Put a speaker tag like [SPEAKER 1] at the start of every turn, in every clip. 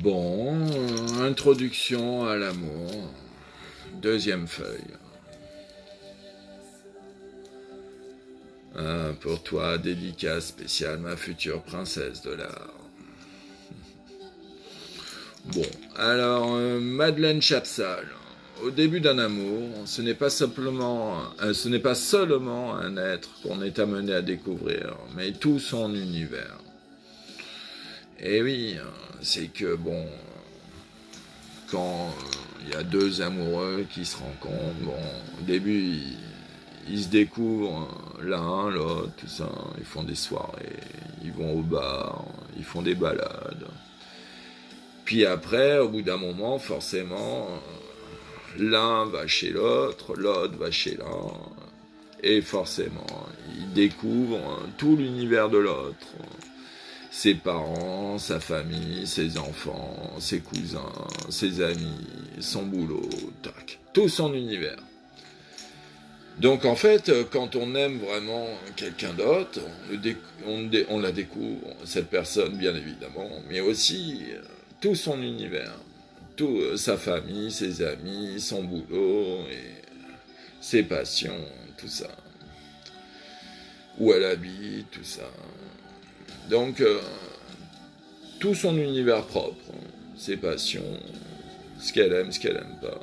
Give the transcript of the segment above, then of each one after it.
[SPEAKER 1] Bon, introduction à l'amour. Deuxième feuille. Pour toi, dédicace spéciale, ma future princesse de l'art. Bon, alors, Madeleine Chapsal. Au début d'un amour, ce n'est pas seulement un être qu'on est amené à découvrir, mais tout son univers. Et oui, c'est que bon, quand il y a deux amoureux qui se rencontrent, bon, au début ils se découvrent l'un, l'autre, tout ça, ils font des soirées, ils vont au bar, ils font des balades. Puis après, au bout d'un moment, forcément, l'un va chez l'autre, l'autre va chez l'un, et forcément, ils découvrent tout l'univers de l'autre. Ses parents, sa famille, ses enfants, ses cousins, ses amis, son boulot, tac, tout son univers. Donc en fait, quand on aime vraiment quelqu'un d'autre, on la découvre, cette personne bien évidemment, mais aussi tout son univers, tout sa famille, ses amis, son boulot, et ses passions, tout ça. Où elle habite, tout ça. Donc, tout son univers propre, ses passions, ce qu'elle aime pas.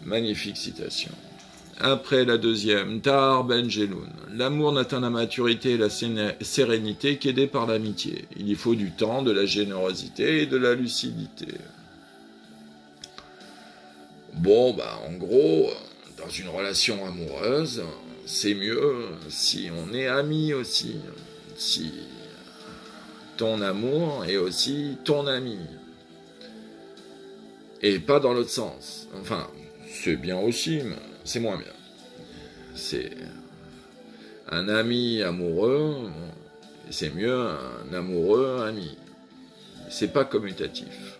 [SPEAKER 1] Magnifique citation. Après la deuxième, Tahar Ben Jelloun. L'amour n'atteint la maturité et la sérénité qu'aidé par l'amitié. Il y faut du temps, de la générosité et de la lucidité. Bon, bah, en gros, dans une relation amoureuse, c'est mieux si on est amis aussi. Si ton amour est aussi ton ami. Et pas dans l'autre sens. Enfin, c'est bien aussi, mais c'est moins bien. C'est un ami amoureux, c'est mieux un amoureux ami. C'est pas commutatif.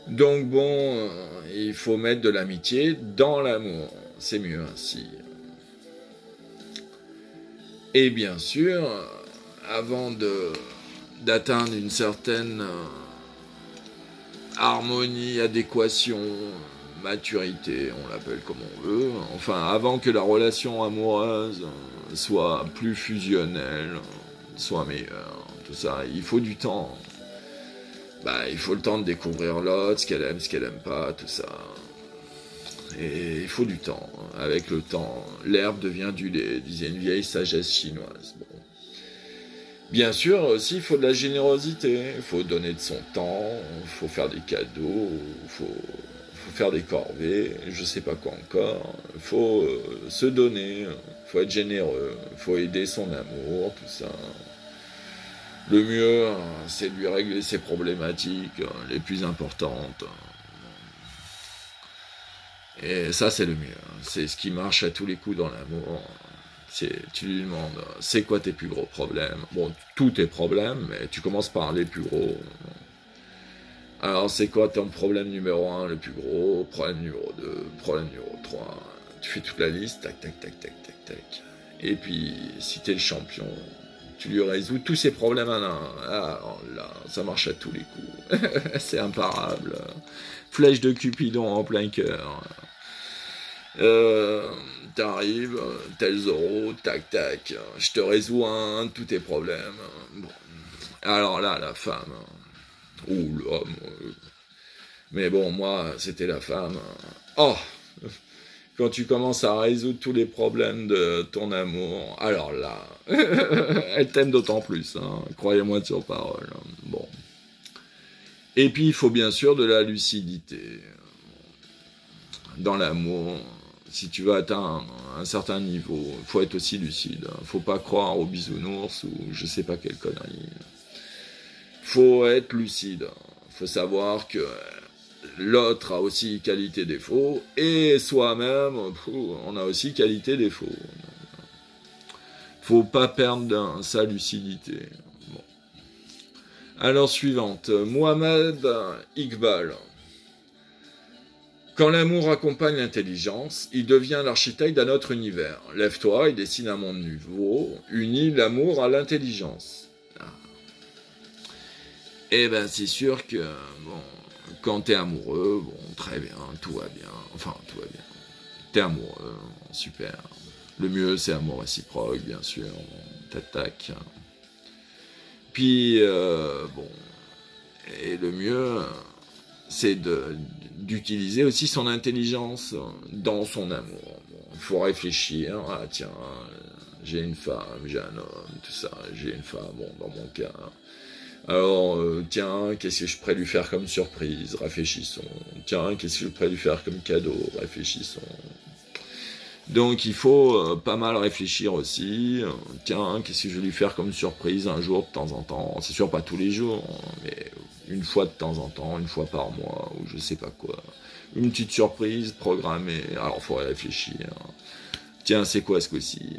[SPEAKER 1] Donc bon, il faut mettre de l'amitié dans l'amour. C'est mieux ainsi. Et bien sûr, avant d'atteindre une certaine harmonie, adéquation, maturité, on l'appelle comme on veut, enfin, avant que la relation amoureuse soit plus fusionnelle, soit meilleure, tout ça, il faut du temps. Bah, il faut le temps de découvrir l'autre, ce qu'elle aime pas, tout ça. Et il faut du temps. Avec le temps, l'herbe devient du lait, disait une vieille sagesse chinoise. Bon. Bien sûr, aussi, il faut de la générosité. Il faut donner de son temps, il faut faire des cadeaux, il faut faire des corvées, je sais pas quoi encore. Il faut se donner, il faut être généreux, il faut aider son amour, tout ça. Le mieux, c'est de lui régler ses problématiques les plus importantes. Et ça, c'est le mieux. C'est ce qui marche à tous les coups dans l'amour. Tu lui demandes, c'est quoi tes plus gros problèmes? Bon, tous tes problèmes, mais tu commences par les plus gros. Alors, c'est quoi ton problème numéro 1, le plus gros? Problème numéro 2, problème numéro 3. Tu fais toute la liste, tac, tac, tac, tac, tac, tac. Et puis, si t'es le champion, tu lui résous tous ses problèmes à l'un. Alors là, ça marche à tous les coups. C'est imparable. Flèche de Cupidon en plein cœur. T'arrives, tel Zorro, tac tac, je te résous un de tous tes problèmes. Bon. Alors là, la femme, ou l'homme, mais bon, moi, c'était la femme. Oh, quand tu commences à résoudre tous les problèmes de ton amour, alors là, elle t'aime d'autant plus, hein, croyez-moi sur parole. Bon. Et puis, il faut bien sûr de la lucidité. Dans l'amour, si tu veux atteindre un certain niveau, il faut être aussi lucide. Il ne faut pas croire aux bisounours ou je sais pas quelle connerie. Il faut être lucide. Il faut savoir que l'autre a aussi qualité-défaut et soi-même, on a aussi qualité-défaut. Il ne faut pas perdre sa lucidité. Bon. Alors, suivante. Mohamed Iqbal. Quand l'amour accompagne l'intelligence, il devient l'architecte d'un autre univers. Lève-toi et dessine un monde nouveau, unit l'amour à l'intelligence. Et ben c'est sûr que, bon, quand t'es amoureux, bon, très bien, tout va bien, enfin, tout va bien. T'es amoureux, super. Le mieux, c'est amour réciproque, bien sûr, tac. Puis, bon, et le mieux, c'est d'utiliser aussi son intelligence dans son amour. Il faut réfléchir, ah tiens, j'ai une femme, j'ai un homme, tout ça, j'ai une femme, bon, dans mon cas. Alors, tiens, qu'est-ce que je pourrais lui faire comme surprise? Réfléchissons. Tiens, qu'est-ce que je pourrais lui faire comme cadeau? Réfléchissons. Donc, il faut pas mal réfléchir aussi. Tiens, qu'est-ce que je vais lui faire comme surprise un jour de temps en temps? C'est sûr, pas tous les jours, mais une fois de temps en temps, une fois par mois, ou je sais pas quoi. Une petite surprise programmée. Alors, il faut réfléchir. Tiens, c'est quoi ce coup-ci?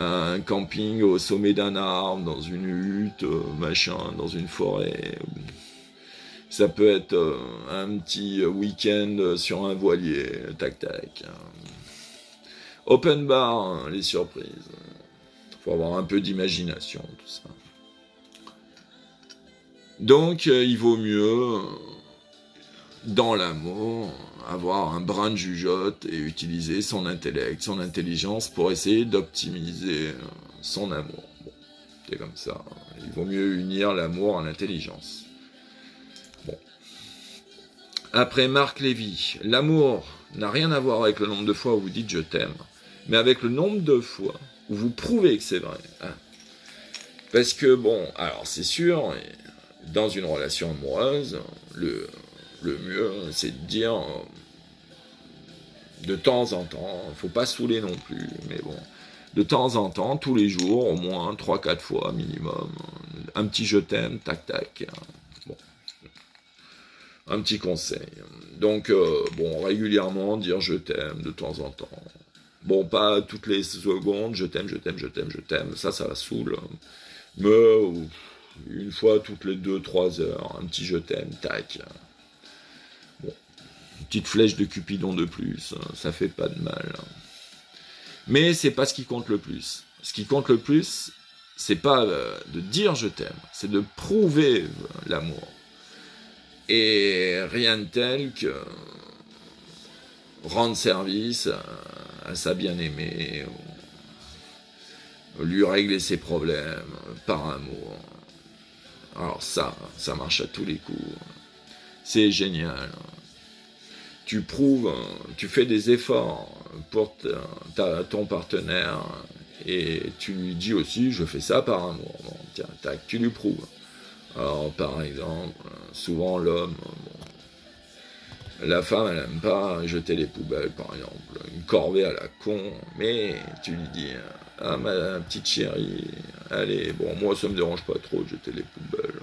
[SPEAKER 1] Un camping au sommet d'un arbre, dans une hutte, machin, dans une forêt. Ça peut être un petit week-end sur un voilier, tac. Open bar, hein, les surprises. Faut avoir un peu d'imagination, tout ça. Donc, il vaut mieux, dans l'amour, avoir un brin de jugeote et utiliser son intellect, son intelligence pour essayer d'optimiser son amour. Bon, c'est comme ça. Il vaut mieux unir l'amour à l'intelligence. Bon. Après Marc Lévy, l'amour n'a rien à voir avec le nombre de fois où vous dites je t'aime, mais avec le nombre de fois où vous prouvez que c'est vrai. Hein. Parce que bon, alors c'est sûr, dans une relation amoureuse, le mieux, c'est de dire de temps en temps, faut pas saouler non plus, mais bon, de temps en temps, tous les jours, au moins 3-4 fois minimum, un petit je t'aime, tac, bon, un petit conseil. Donc, bon, régulièrement, dire je t'aime de temps en temps. Bon, pas toutes les secondes, je t'aime, ça va saouler. Mais une fois toutes les 2-3 heures, un petit je t'aime, tac. Bon, une petite flèche de Cupidon de plus, ça fait pas de mal. Mais c'est pas ce qui compte le plus. Ce qui compte le plus, c'est pas de dire je t'aime, c'est de prouver l'amour. Et rien de tel que rendre service à sa bien-aimée, lui régler ses problèmes par amour. Alors ça marche à tous les coups. C'est génial. Tu prouves, tu fais des efforts pour ton partenaire et tu lui dis aussi je fais ça par amour. Bon, tiens, tac, tu lui prouves. Alors par exemple, souvent l'homme, bon, la femme elle aime pas jeter les poubelles par exemple, une corvée à la con, mais tu lui dis ah ma petite chérie, allez, bon moi ça me dérange pas trop de jeter les poubelles,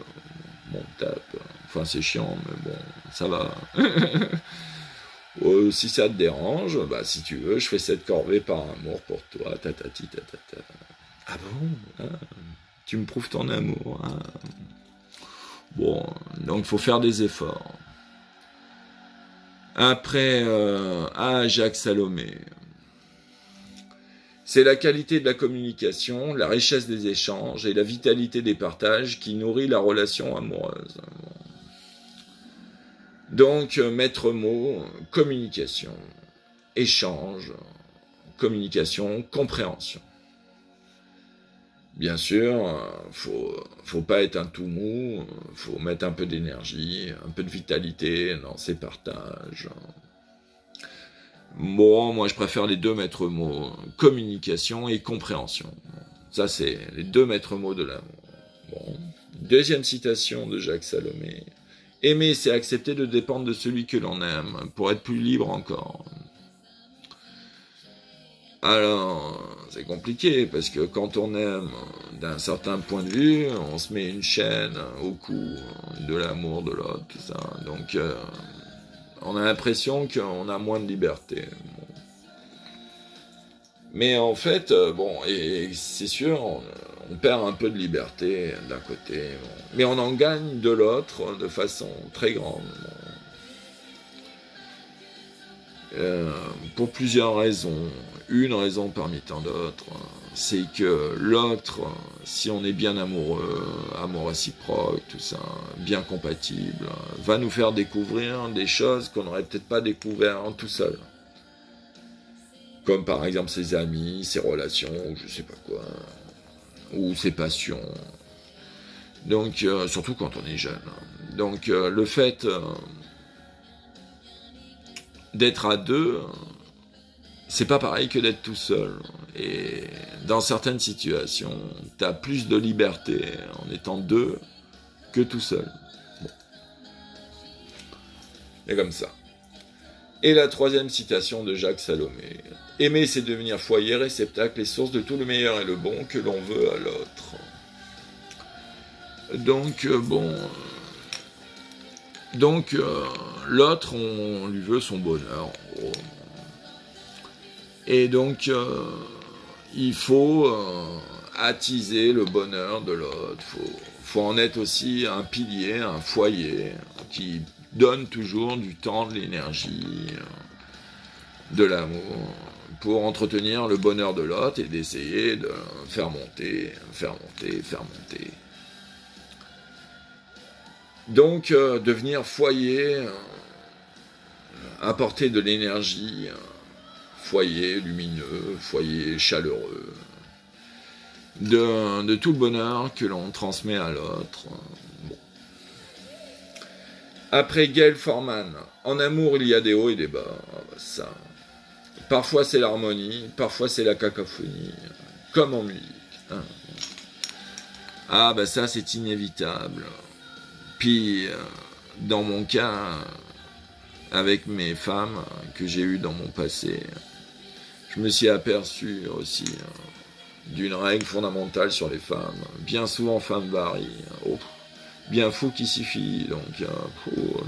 [SPEAKER 1] bon tape, enfin c'est chiant mais bon ça va. Si ça te dérange, bah si tu veux, je fais cette corvée par amour pour toi, tatati tatata. Ah bon ah, tu me prouves ton amour. Ah. Bon, donc il faut faire des efforts. Après, Jacques Salomé. C'est la qualité de la communication, la richesse des échanges et la vitalité des partages qui nourrit la relation amoureuse. Donc, maître mot, communication, échange, communication, compréhension. Bien sûr, faut pas être un tout mou, faut mettre un peu d'énergie, un peu de vitalité dans ces partages. Bon, moi je préfère les deux maîtres mots, communication et compréhension. Ça c'est les deux maîtres mots de l'amour. Bon. Deuxième citation de Jacques Salomé. Aimer, c'est accepter de dépendre de celui que l'on aime, pour être plus libre encore. Alors, c'est compliqué, parce que quand on aime d'un certain point de vue, on se met une chaîne au cou de l'amour de l'autre, tout ça. Donc, on a l'impression qu'on a moins de liberté. Mais en fait, bon, et c'est sûr, on perd un peu de liberté d'un côté, bon. Mais on en gagne de l'autre de façon très grande. Bon. pour plusieurs raisons. Une raison parmi tant d'autres, c'est que l'autre, si on est bien amoureux, amour réciproque, tout ça, bien compatible, va nous faire découvrir des choses qu'on n'aurait peut-être pas découvert tout seul. Comme par exemple ses amis, ses relations, ou je sais pas quoi, ou ses passions. Donc, surtout quand on est jeune. Donc, le fait d'être à deux, c'est pas pareil que d'être tout seul. Et dans certaines situations, t'as plus de liberté en étant deux que tout seul. Bon. Et comme ça. Et la troisième citation de Jacques Salomé. Aimer, c'est devenir foyer, réceptacle et source de tout le meilleur et le bon que l'on veut à l'autre. Donc, l'autre, on lui veut son bonheur. Et donc, il faut attiser le bonheur de l'autre. Faut en être aussi un pilier, un foyer qui donne toujours du temps, de l'énergie, de l'amour, pour entretenir le bonheur de l'autre et d'essayer de faire monter. Donc, devenir foyer, apporter de l'énergie, foyer lumineux, foyer chaleureux, de tout le bonheur que l'on transmet à l'autre. Bon. Après Gail Forman, en amour il y a des hauts et des bas. Ça. Parfois c'est l'harmonie, parfois c'est la cacophonie, comme en musique. Hein. Ah bah ça c'est inévitable. Puis dans mon cas, avec mes femmes que j'ai eues dans mon passé, je me suis aperçu aussi d'une règle fondamentale sur les femmes. Bien souvent, femmes varient. Oh, bien fou qui s'y fie. Donc,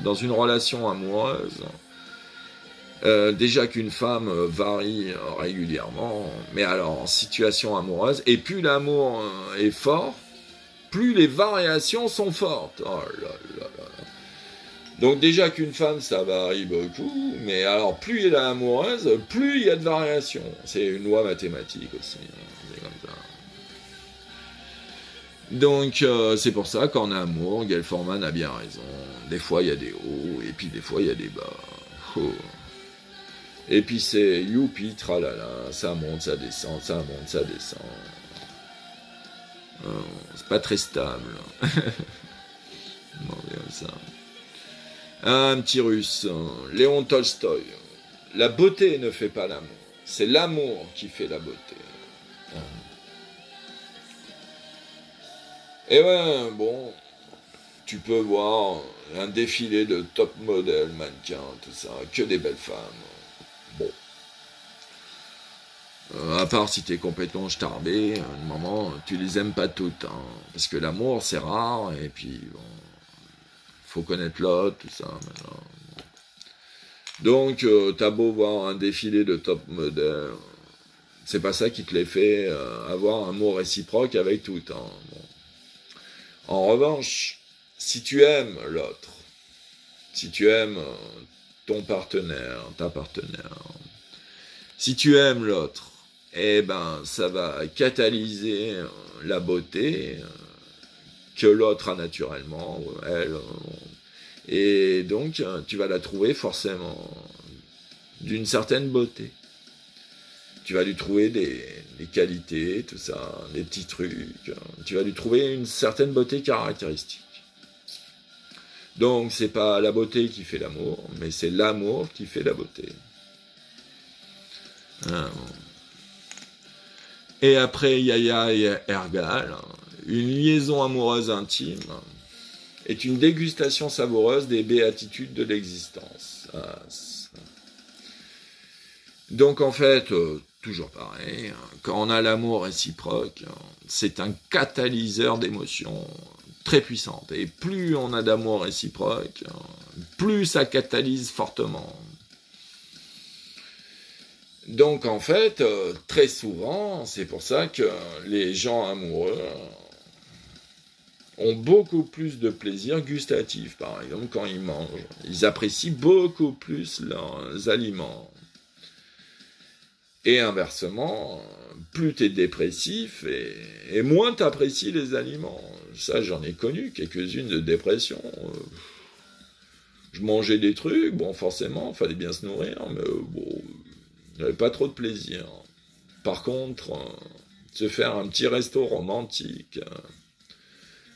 [SPEAKER 1] dans une relation amoureuse, déjà qu'une femme varie régulièrement, mais alors en situation amoureuse, et plus l'amour est fort, plus les variations sont fortes. Oh là là là. Donc déjà qu'une femme, ça varie beaucoup, mais alors plus elle est amoureuse, plus il y a de variations. C'est une loi mathématique aussi, c'est comme ça. Donc c'est pour ça qu'en amour, Gail Forman a bien raison. Des fois il y a des hauts, et puis des fois il y a des bas. Oh. Et puis c'est youpi, tralala, ça monte, ça descend, ça monte, ça descend. Oh, c'est pas très stable. Non, comme ça. Un petit russe, Léon Tolstoï. La beauté ne fait pas l'amour, c'est l'amour qui fait la beauté. Et ouais, bon, tu peux voir un défilé de top modèles, mannequins, tout ça, que des belles femmes. Bon. À part si t'es complètement starbé, à un moment, tu les aimes pas toutes, hein, parce que l'amour c'est rare, et puis bon, faut connaître l'autre, tout ça, maintenant. Donc, t'as beau voir un défilé de top modèles, c'est pas ça qui te les fait avoir un mot réciproque avec tout. Hein. Bon. En revanche, si tu aimes l'autre, si tu aimes ton partenaire, ta partenaire, si tu aimes l'autre, eh ben, ça va catalyser la beauté que l'autre a naturellement, elle. Et donc, tu vas la trouver forcément d'une certaine beauté. Tu vas lui trouver des qualités, tout ça, des petits trucs. Tu vas lui trouver une certaine beauté caractéristique. Donc, c'est pas la beauté qui fait l'amour, mais c'est l'amour qui fait la beauté. Ah, bon. Et après Yaya et Ergal, une liaison amoureuse intime est une dégustation savoureuse des béatitudes de l'existence. Ah, donc en fait, toujours pareil, quand on a l'amour réciproque, c'est un catalyseur d'émotions très puissante. Et plus on a d'amour réciproque, plus ça catalyse fortement. Donc en fait, très souvent, c'est pour ça que les gens amoureux, ont beaucoup plus de plaisir gustatif, par exemple, quand ils mangent. Ils apprécient beaucoup plus leurs aliments. Et inversement, plus tu es dépressif et moins tu apprécies les aliments. Ça, j'en ai connu quelques-unes de dépression. Je mangeais des trucs, bon, forcément, fallait bien se nourrir, mais bon, j'avais pas trop de plaisir. Par contre, se faire un petit resto romantique,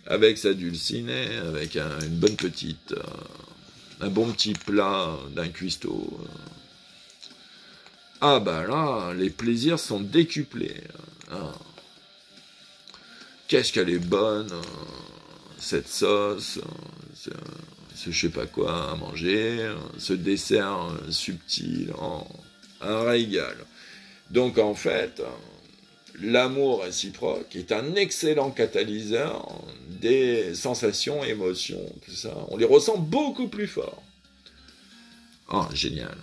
[SPEAKER 1] avec sa dulcinée, avec une bonne petite, un bon petit plat d'un cuistot. Ah bah là, les plaisirs sont décuplés. Ah. Qu'est-ce qu'elle est bonne, cette sauce, ce je sais pas quoi à manger, ce dessert subtil, un régal. Donc en fait, l'amour réciproque est un excellent catalyseur des sensations, émotions, tout ça. On les ressent beaucoup plus fort. Oh, génial.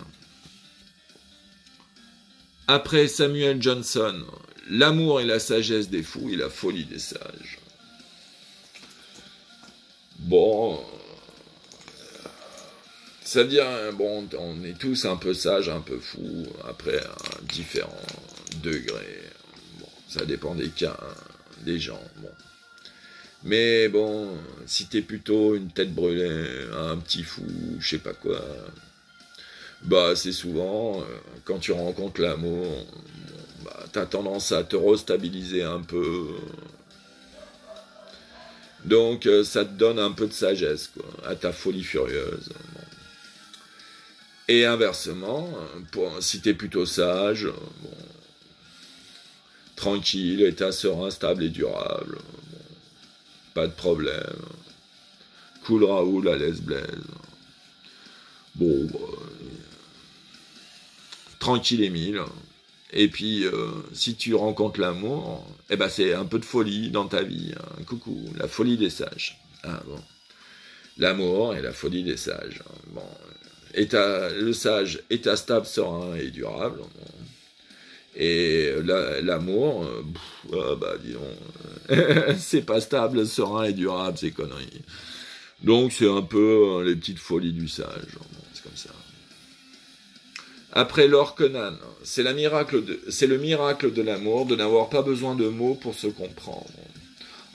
[SPEAKER 1] Après Samuel Johnson, l'amour et la sagesse des fous et la folie des sages. Bon, ça veut dire, bon, on est tous un peu sages, un peu fous, après différents degrés. Bon, ça dépend des cas, des gens. Bon. Mais bon, si t'es plutôt une tête brûlée, un petit fou, je sais pas quoi, bah c'est souvent, quand tu rencontres l'amour, bah, t'as tendance à te restabiliser un peu. Donc ça te donne un peu de sagesse, quoi, à ta folie furieuse. Bon. Et inversement, si t'es plutôt sage, bon, tranquille, état serein, stable et durable, bon, pas de problème. Cool Raoul à l'aise Blaise. Bon, bah, tranquille Émile. Et puis, si tu rencontres l'amour, eh ben c'est un peu de folie dans ta vie. Hein. Coucou, la folie des sages. Ah bon. L'amour et la folie des sages. Bon. Le sage, état stable, serein et durable. Bon. Et l'amour, bah dis donc, c'est pas stable, serein et durable, c'est conneries. Donc c'est un peu les petites folies du sage. Bon, c'est comme ça. Après Lord Conan, c'est le miracle de l'amour, de n'avoir pas besoin de mots pour se comprendre.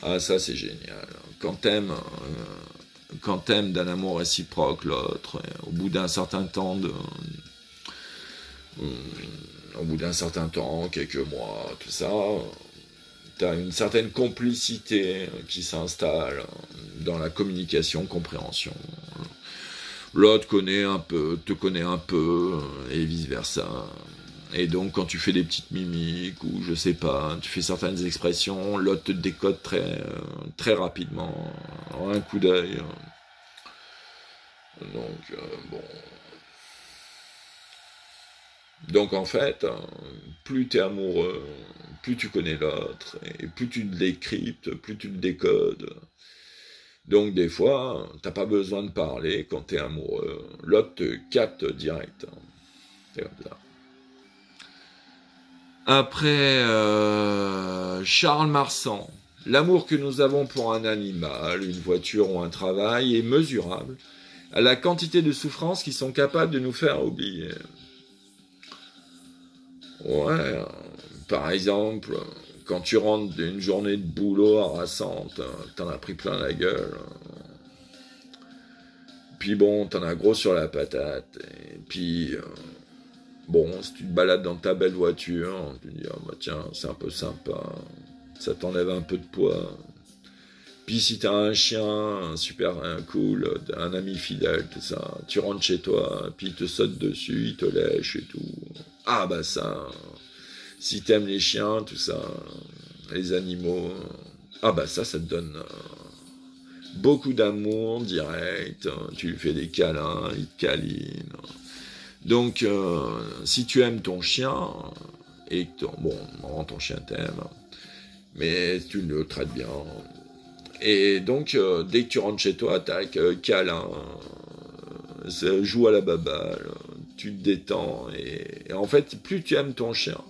[SPEAKER 1] Ah, ça c'est génial. Quand t'aimes d'un amour réciproque l'autre, au bout d'un certain temps, quelques mois, tout ça, t'as une certaine complicité qui s'installe dans la communication, compréhension. L'autre te connaît un peu, et vice-versa. Et donc, quand tu fais des petites mimiques, ou je sais pas, tu fais certaines expressions, l'autre te décode très rapidement, en un coup d'œil. Donc, bon. Donc, en fait, plus t'es amoureux, plus tu connais l'autre, et plus tu le décryptes, plus tu le décodes. Donc des fois, t'as pas besoin de parler quand t'es amoureux. L'autre te capte direct. C'est comme ça. Après, Charles Marsan. L'amour que nous avons pour un animal, une voiture ou un travail est mesurable à la quantité de souffrances qui sont capables de nous faire oublier. Ouais, par exemple, quand tu rentres d'une journée de boulot harassante, t'en as pris plein la gueule. Puis bon, t'en as gros sur la patate. Et puis, bon, si tu te balades dans ta belle voiture, tu te dis, oh, bah tiens, c'est un peu sympa. Ça t'enlève un peu de poids. Puis si t'as un chien super cool, un ami fidèle, tout ça, tu rentres chez toi, puis il te saute dessus, il te lèche et tout. Ah bah ça, si t'aimes les chiens, tout ça, les animaux, ah bah ça te donne beaucoup d'amour direct, tu lui fais des câlins, il te câline. Donc si tu aimes ton chien, et que ton chien t'aime, mais tu le traites bien. Et donc, dès que tu rentres chez toi, tac, câlin, joue à la baballe, tu te détends. Et en fait, plus tu aimes ton chien,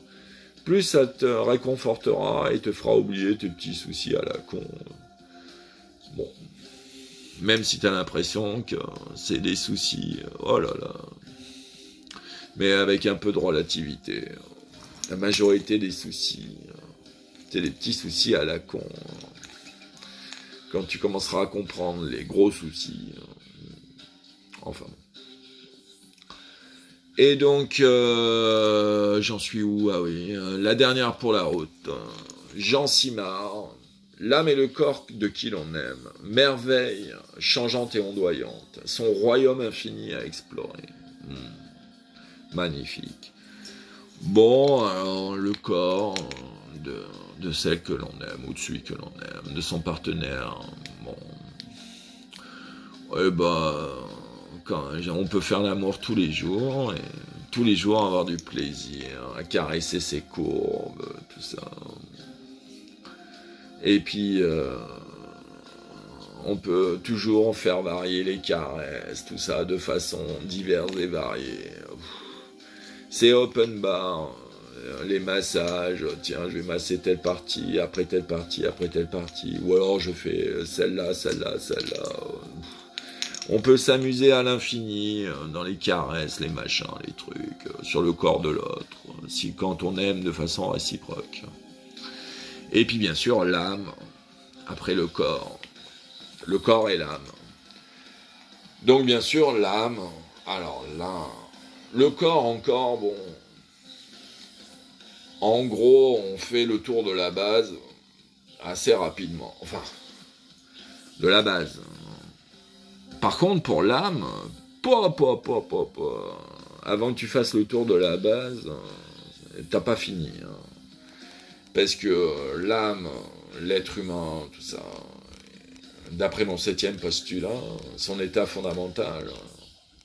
[SPEAKER 1] plus ça te réconfortera et te fera oublier tes petits soucis à la con. Même si tu as l'impression que c'est des soucis, oh là là. Mais avec un peu de relativité. La majorité des soucis, c'est des petits soucis à la con. Quand tu commenceras à comprendre les gros soucis, enfin bon. Et donc, j'en suis où? Ah oui, la dernière pour la route. Jean Simard, l'âme et le corps de qui l'on aime, merveille changeante et ondoyante, son royaume infini à explorer. Magnifique. Bon, alors le corps de celle que l'on aime, ou de celui que l'on aime, de son partenaire, bon. Eh ben, on peut faire l'amour tous les jours, et tous les jours avoir du plaisir, à caresser ses courbes, tout ça. Et puis, on peut toujours faire varier les caresses, tout ça, de façon diverses et variées. C'est open bar, les massages, tiens, je vais masser telle partie, après telle partie, après telle partie, ou alors je fais celle-là, celle-là, celle-là. On peut s'amuser à l'infini dans les caresses, les machins, les trucs, sur le corps de l'autre, quand on aime de façon réciproque. Et puis bien sûr, l'âme, après le corps et l'âme. Donc bien sûr, l'âme, alors là, le corps encore, bon, en gros, on fait le tour de la base assez rapidement, enfin, de la base. Par contre, pour l'âme, avant que tu fasses le tour de la base, t'as pas fini. Hein. Parce que l'âme, l'être humain, tout ça, d'après mon 7e postulat, son état fondamental,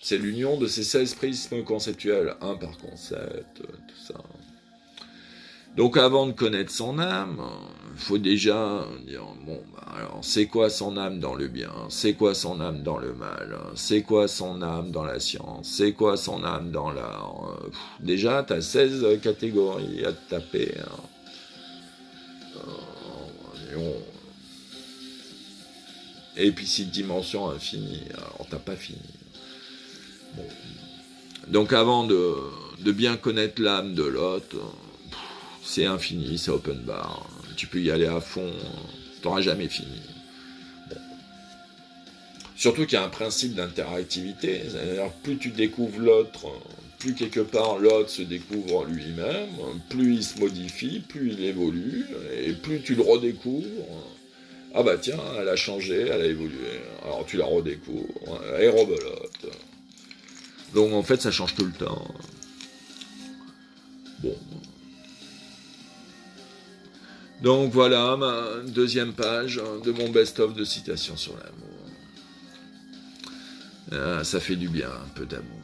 [SPEAKER 1] c'est l'union de ces 16 prismes conceptuels, un par concept, tout ça. Donc avant de connaître son âme, il faut déjà dire, bon, alors c'est quoi son âme dans le bien, c'est quoi son âme dans le mal, c'est quoi son âme dans la science, c'est quoi son âme dans l'art. Déjà, tu as 16 catégories à te taper. Hein. Et puis 6 dimensions infinies, alors t'as pas fini. Bon. Donc avant de bien connaître l'âme de l'autre, c'est infini, c'est open bar. Tu peux y aller à fond, t'auras jamais fini. Bon. Surtout qu'il y a un principe d'interactivité, c'est-à-dire plus tu découvres l'autre, plus quelque part l'autre se découvre lui-même, plus il se modifie, plus il évolue, et plus tu le redécouvres. Ah bah tiens, elle a changé, elle a évolué, alors tu la redécouvres, elle est rebelote. Donc en fait ça change tout le temps. Bon. Donc voilà ma 2e page de mon best-of de citations sur l'amour. Ça fait du bien, un peu d'amour.